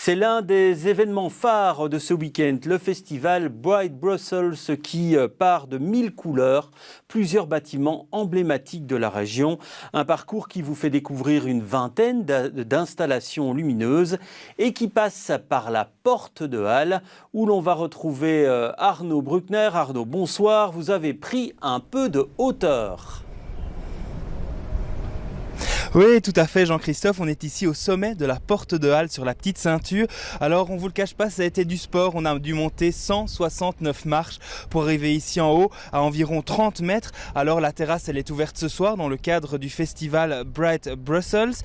C'est l'un des événements phares de ce week-end, le festival Bright Brussels qui part de 1000 couleurs, plusieurs bâtiments emblématiques de la région. Un parcours qui vous fait découvrir une vingtaine d'installations lumineuses et qui passe par la porte de Halle où l'on va retrouver Arnaud Bruckner. Arnaud, bonsoir, vous avez pris un peu de hauteur. Oui, tout à fait Jean-Christophe, on est ici au sommet de la porte de Halle sur la petite ceinture. Alors on vous le cache pas, ça a été du sport, on a dû monter 169 marches pour arriver ici en haut à environ 30 mètres. Alors la terrasse elle est ouverte ce soir dans le cadre du festival Bright Brussels.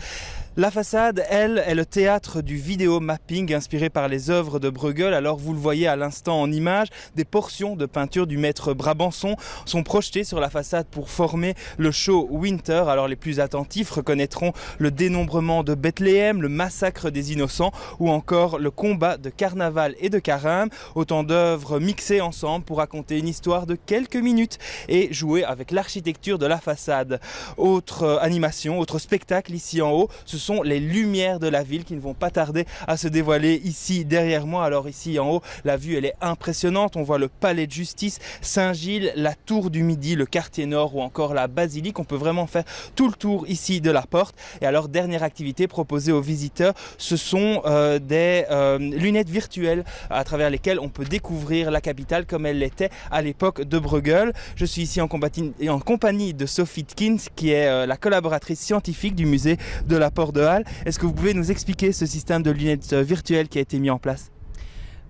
La façade, elle, est le théâtre du vidéo mapping inspiré par les œuvres de Bruegel. Alors vous le voyez à l'instant en image, des portions de peinture du maître Brabançon sont projetées sur la façade pour former le show Winter. Alors les plus attentifs reconnaîtront le dénombrement de Bethléem, le massacre des innocents ou encore le combat de Carnaval et de Carême. Autant d'œuvres mixées ensemble pour raconter une histoire de quelques minutes et jouer avec l'architecture de la façade. Autre animation, autre spectacle ici en haut, ce sont les lumières de la ville qui ne vont pas tarder à se dévoiler ici derrière moi. Alors ici en haut, la vue elle est impressionnante. On voit le palais de justice, Saint-Gilles, la tour du Midi, le quartier nord ou encore la basilique. On peut vraiment faire tout le tour ici de la porte. Et alors dernière activité proposée aux visiteurs, ce sont des lunettes virtuelles à travers lesquelles on peut découvrir la capitale comme elle l'était à l'époque de Bruegel. Je suis ici en compagnie de Sophie Tkins qui est la collaboratrice scientifique du musée de la Porte de Halle. Est-ce que vous pouvez nous expliquer ce système de lunettes virtuelles qui a été mis en place ?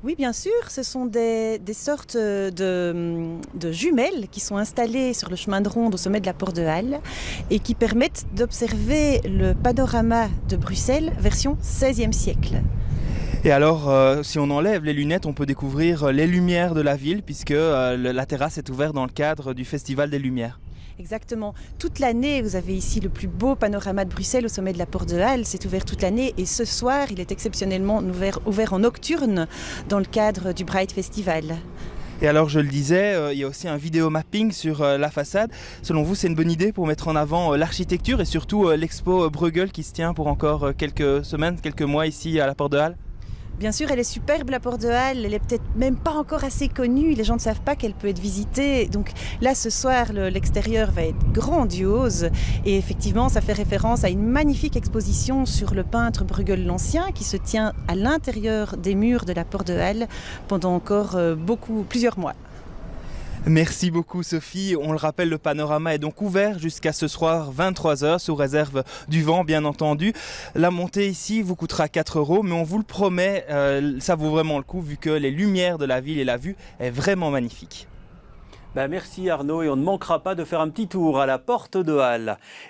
Oui, bien sûr. Ce sont des sortes de jumelles qui sont installées sur le chemin de ronde au sommet de la Porte de Halle et qui permettent d'observer le panorama de Bruxelles version 16e siècle. Et alors, si on enlève les lunettes, on peut découvrir les lumières de la ville puisque la terrasse est ouverte dans le cadre du Festival des Lumières. Exactement. Toute l'année, vous avez ici le plus beau panorama de Bruxelles au sommet de la Porte de Halle. C'est ouvert toute l'année et ce soir, il est exceptionnellement ouvert en nocturne dans le cadre du Bright Festival. Et alors, je le disais, il y a aussi un vidéo mapping sur la façade. Selon vous, c'est une bonne idée pour mettre en avant l'architecture et surtout l'expo Bruegel qui se tient pour encore quelques semaines, quelques mois ici à la Porte de Halle? Bien sûr, elle est superbe, la Porte de Halle. Elle est peut-être même pas encore assez connue. Les gens ne savent pas qu'elle peut être visitée. Donc là, ce soir, l'extérieur va être grandiose. Et effectivement, ça fait référence à une magnifique exposition sur le peintre Bruegel l'Ancien qui se tient à l'intérieur des murs de la Porte de Halle pendant encore plusieurs mois. Merci beaucoup Sophie. On le rappelle, le panorama est donc ouvert jusqu'à ce soir 23h sous réserve du vent bien entendu. La montée ici vous coûtera 4 €, mais on vous le promet, ça vaut vraiment le coup vu que les lumières de la ville et la vue est vraiment magnifique. Merci Arnaud et on ne manquera pas de faire un petit tour à la Porte de Halle.